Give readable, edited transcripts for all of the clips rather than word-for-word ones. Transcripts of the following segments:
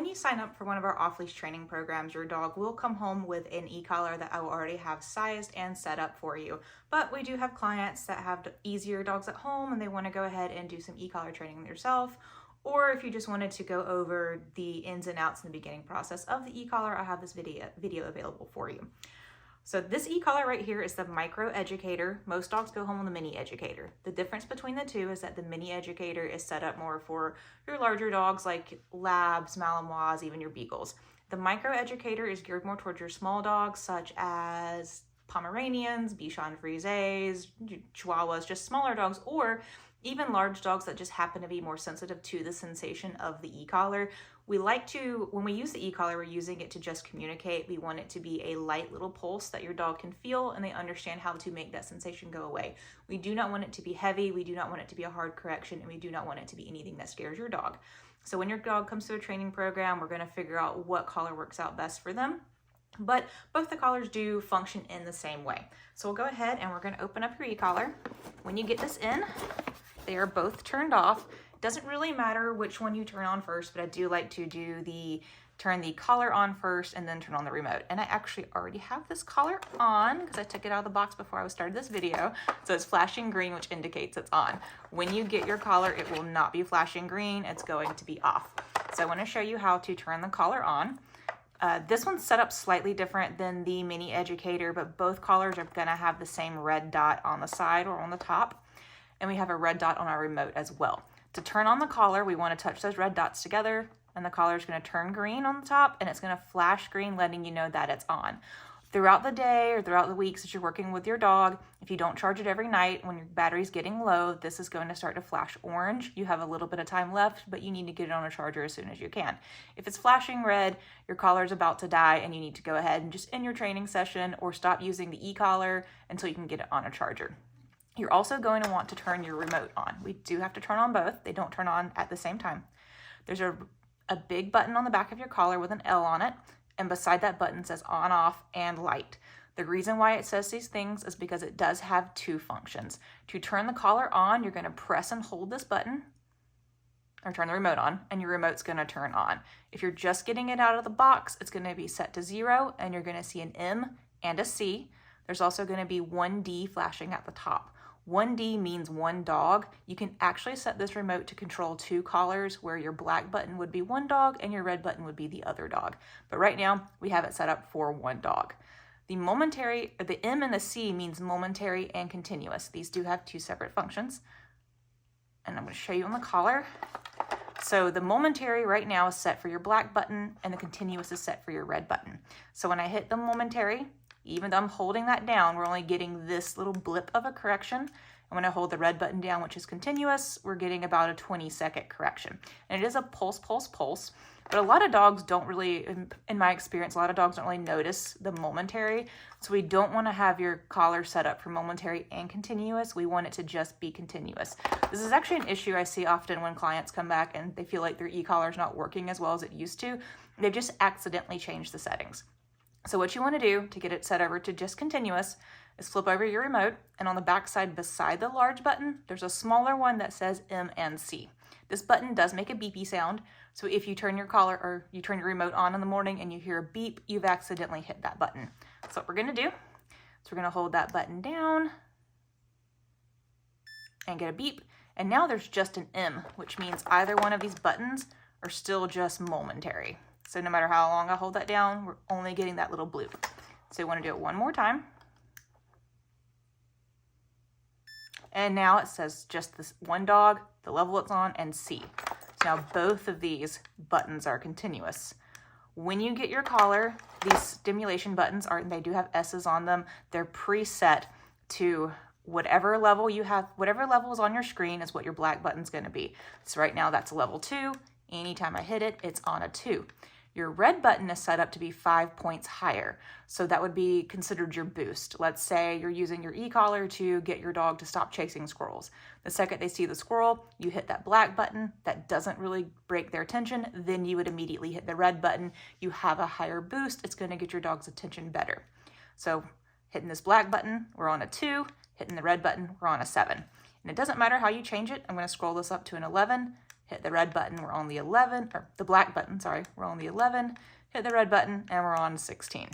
when you sign up for one of our off-leash training programs, your dog will come home with an e-collar that I will already have sized and set up for you. But we do have clients that have easier dogs at home and they want to go ahead and do some e-collar training themselves. Or if you just wanted to go over the ins and outs in the beginning process of the e-collar, I have this video available for you. So this e-collar right here is the micro educator. Most dogs go home with a mini educator. The difference between the two is that the mini educator is set up more for your larger dogs like labs, malinois, even your beagles. The micro educator is geared more towards your small dogs such as Pomeranians, Bichon Frises, Chihuahuas, just smaller dogs, or even large dogs that just happen to be more sensitive to the sensation of the e-collar. We like to, when we use the e-collar, we're using it to just communicate. We want it to be a light little pulse that your dog can feel and they understand how to make that sensation go away. We do not want it to be heavy, we do not want it to be a hard correction, and we do not want it to be anything that scares your dog. So when your dog comes to a training program, we're gonna figure out what collar works out best for them. But both the collars do function in the same way. So we'll go ahead and we're gonna open up your e-collar. When you get this in, they are both turned off. Doesn't really matter which one you turn on first, but I do like to turn the collar on first and then turn on the remote. And I actually already have this collar on because I took it out of the box before I started this video. So it's flashing green, which indicates it's on. When you get your collar, it will not be flashing green. It's going to be off. So I want to show you how to turn the collar on. This one's set up slightly different than the mini educator, but both collars are gonna have the same red dot on the side or on the top. And we have a red dot on our remote as well. To turn on the collar, we want to touch those red dots together, and the collar is going to turn green on the top, and it's going to flash green, letting you know that it's on. Throughout the day or throughout the weeks that you're working with your dog, if you don't charge it every night, when your battery's getting low, this is going to start to flash orange. You have a little bit of time left, but you need to get it on a charger as soon as you can. If it's flashing red, your collar is about to die, and you need to go ahead and just end your training session or stop using the e-collar until you can get it on a charger. You're also going to want to turn your remote on. We do have to turn on both. They don't turn on at the same time. There's a big button on the back of your collar with an L on it, and beside that button says on, off, and light. The reason why it says these things is because it does have two functions. To turn the collar on, you're going to press and hold this button, or turn the remote on, and your remote's going to turn on. If you're just getting it out of the box, it's going to be set to 0, and you're going to see an M and a C. There's also going to be 1D flashing at the top. 1D means one dog. You can actually set this remote to control 2 collars where your black button would be one dog and your red button would be the other dog. But right now we have it set up for one dog. The M and the C means momentary and continuous. These do have 2 separate functions. And I'm going to show you on the collar. So the momentary right now is set for your black button and the continuous is set for your red button. So when I hit the momentary, even though I'm holding that down, we're only getting this little blip of a correction. And when I hold the red button down, which is continuous, we're getting about a 20-second correction. And it is a pulse, pulse, pulse. But a lot of dogs don't really, in my experience, a lot of dogs don't really notice the momentary. So we don't want to have your collar set up for momentary and continuous. We want it to just be continuous. This is actually an issue I see often when clients come back and they feel like their e-collar is not working as well as it used to. They've just accidentally changed the settings. So what you want to do to get it set over to just continuous is flip over your remote, and on the back side beside the large button, there's a smaller one that says M and C. This button does make a beepy sound, so if you turn your collar or you turn your remote on in the morning and you hear a beep, you've accidentally hit that button. So what we're going to do is we're going to hold that button down and get a beep, and now there's just an M, which means either one of these buttons are still just momentary. So no matter how long I hold that down, we're only getting that little bloop. So you want to do it one more time. And now it says just this one dog, the level it's on, and C. So now both of these buttons are continuous. When you get your collar, these stimulation buttons they do have S's on them. They're preset to whatever level you have, whatever level is on your screen is what your black button's going to be. So right now that's a level 2. Anytime I hit it, it's on a 2. Your red button is set up to be 5 points higher. So that would be considered your boost. Let's say you're using your e-collar to get your dog to stop chasing squirrels. The second they see the squirrel, you hit that black button. That doesn't really break their attention. Then you would immediately hit the red button. You have a higher boost. It's going to get your dog's attention better. So hitting this black button, we're on a 2. Hitting the red button, we're on a 7. And it doesn't matter how you change it. I'm going to scroll this up to an 11. hit the red button, we're on the 11, or the black button, sorry, we're on the 11, hit the red button, and we're on 16.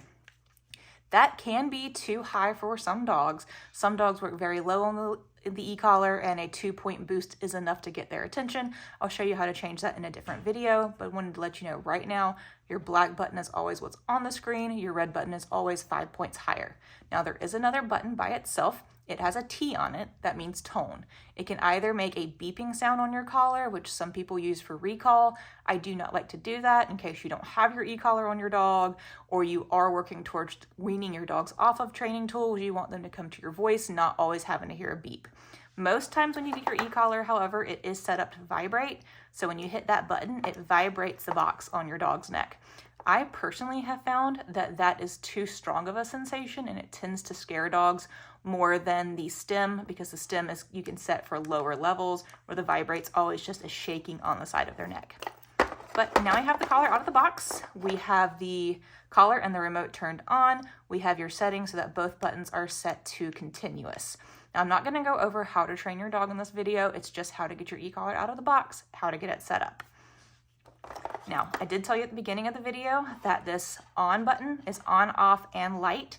That can be too high for some dogs. Some dogs work very low on the e-collar, and a 2-point boost is enough to get their attention. I'll show you how to change that in a different video, but I wanted to let you know right now, your black button is always what's on the screen. Your red button is always 5 points higher. Now there is another button by itself. It has a T on it. That means tone. It can either make a beeping sound on your collar, which some people use for recall. I do not like to do that in case you don't have your e-collar on your dog, or you are working towards weaning your dogs off of training tools. You want them to come to your voice, not always having to hear a beep. Most times when you get your e-collar, however, it is set up to vibrate. So when you hit that button, it vibrates the box on your dog's neck. I personally have found that that is too strong of a sensation, and it tends to scare dogs more than the stem, because the stem is, you can set for lower levels, where the vibrate's always just a shaking on the side of their neck. But now I have the collar out of the box. We have the collar and the remote turned on. We have your settings so that both buttons are set to continuous. Now, I'm not going to go over how to train your dog in this video. It's just how to get your e-collar out of the box, how to get it set up. Now, I did tell you at the beginning of the video that this on button is on, off, and light.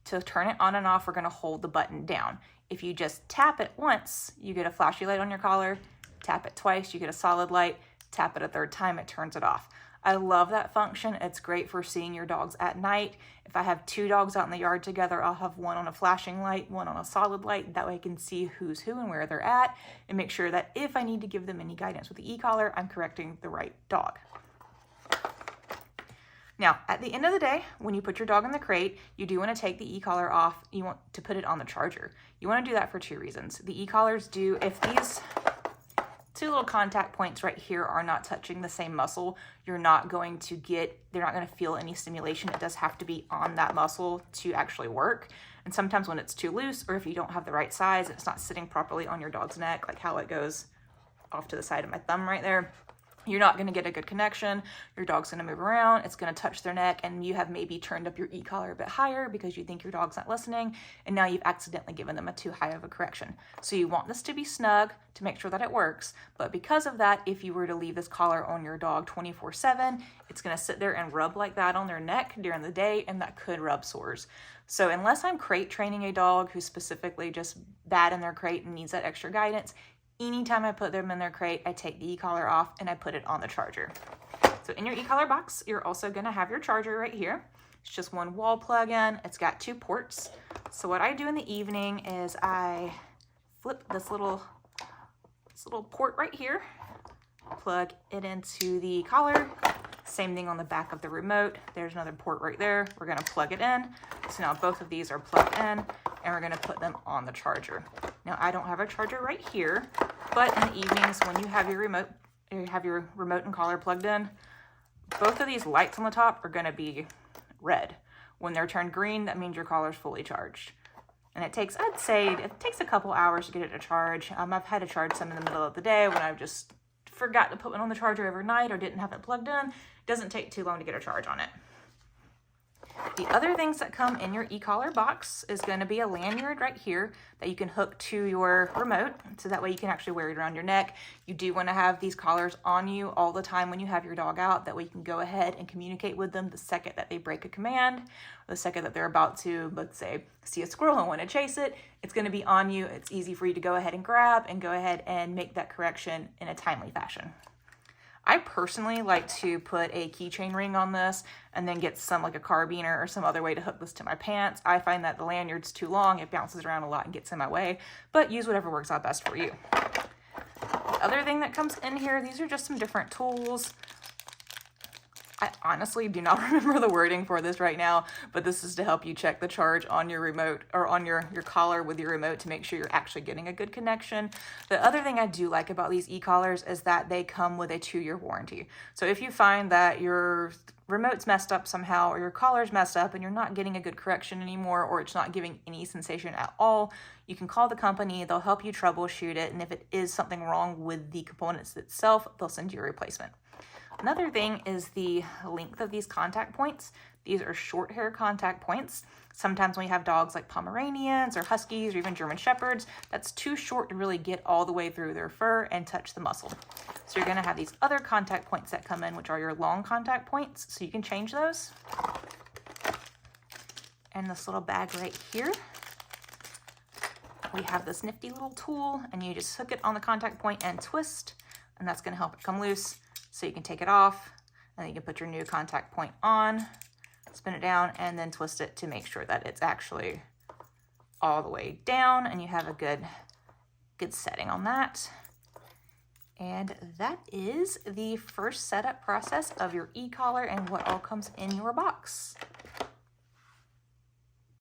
To turn it on and off, we're going to hold the button down. If you just tap it once, you get a flashy light on your collar. Tap it twice, you get a solid light. Tap it a third time, it turns it off. I love that function. It's great for seeing your dogs at night. If I have 2 dogs out in the yard together, I'll have one on a flashing light, one on a solid light. That way I can see who's who and where they're at, and make sure that if I need to give them any guidance with the e-collar, I'm correcting the right dog. Now, at the end of the day, when you put your dog in the crate, you do want to take the e-collar off. You want to put it on the charger. You want to do that for 2 reasons. The e-collars do, if these 2 little contact points right here are not touching the same muscle, you're not going to get, they're not going to feel any stimulation. It does have to be on that muscle to actually work. And sometimes when it's too loose, or if you don't have the right size, it's not sitting properly on your dog's neck, like how it goes off to the side of my thumb right there, you're not going to get a good connection. Your dog's going to move around, it's going to touch their neck, and you have maybe turned up your e-collar a bit higher because you think your dog's not listening, and now you've accidentally given them a too high of a correction. So you want this to be snug to make sure that it works, but because of that, if you were to leave this collar on your dog 24/7, it's going to sit there and rub like that on their neck during the day, and that could rub sores. So unless I'm crate training a dog who's specifically just bad in their crate and needs that extra guidance, anytime I put them in their crate, I take the e-collar off and I put it on the charger. So in your e-collar box, you're also going to have your charger right here. It's just one wall plug-in. It's got 2 ports. So what I do in the evening is I flip this little port right here, plug it into the collar. Same thing on the back of the remote. There's another port right there. We're going to plug it in. So now both of these are plugged in, and we're going to put them on the charger. Now I don't have a charger right here, but in the evenings when you have your remote and collar plugged in, both of these lights on the top are going to be red. When they're turned green, that means your collar's fully charged. And it takes, I'd say, it takes a couple hours to get it to charge. I've had to charge some in the middle of the day when I've just forgot to put one on the charger overnight or didn't have it plugged in. It doesn't take too long to get a charge on it. The other things that come in your e-collar box is going to be a lanyard right here that you can hook to your remote, so that way you can actually wear it around your neck. You do want to have these collars on you all the time when you have your dog out. That way you can go ahead and communicate with them the second that they break a command, the second that they're about to, let's say, see a squirrel and want to chase it. It's going to be on you. It's easy for you to go ahead and grab and go ahead and make that correction in a timely fashion. I personally like to put a keychain ring on this and then get some, like a carabiner or some other way to hook this to my pants. I find that the lanyard's too long, it bounces around a lot and gets in my way, but use whatever works out best for you. The other thing that comes in here, these are just some different tools. I honestly do not remember the wording for this right now, but this is to help you check the charge on your remote or on your collar with your remote to make sure you're actually getting a good connection. The other thing I do like about these e-collars is that they come with a 2-year warranty. So if you find that your remote's messed up somehow or your collar's messed up and you're not getting a good correction anymore, or it's not giving any sensation at all, you can call the company, they'll help you troubleshoot it, and if it is something wrong with the components itself, they'll send you a replacement. Another thing is the length of these contact points. These are short hair contact points. Sometimes when you have dogs like Pomeranians or Huskies or even German Shepherds, that's too short to really get all the way through their fur and touch the muscle. So you're gonna have these other contact points that come in, which are your long contact points, so you can change those. And this little bag right here, we have this nifty little tool, and you just hook it on the contact point and twist, and that's gonna help it come loose. So you can take it off, and then you can put your new contact point on, spin it down, and then twist it to make sure that it's actually all the way down and you have a good setting on that. And that is the first setup process of your e-collar and what all comes in your box.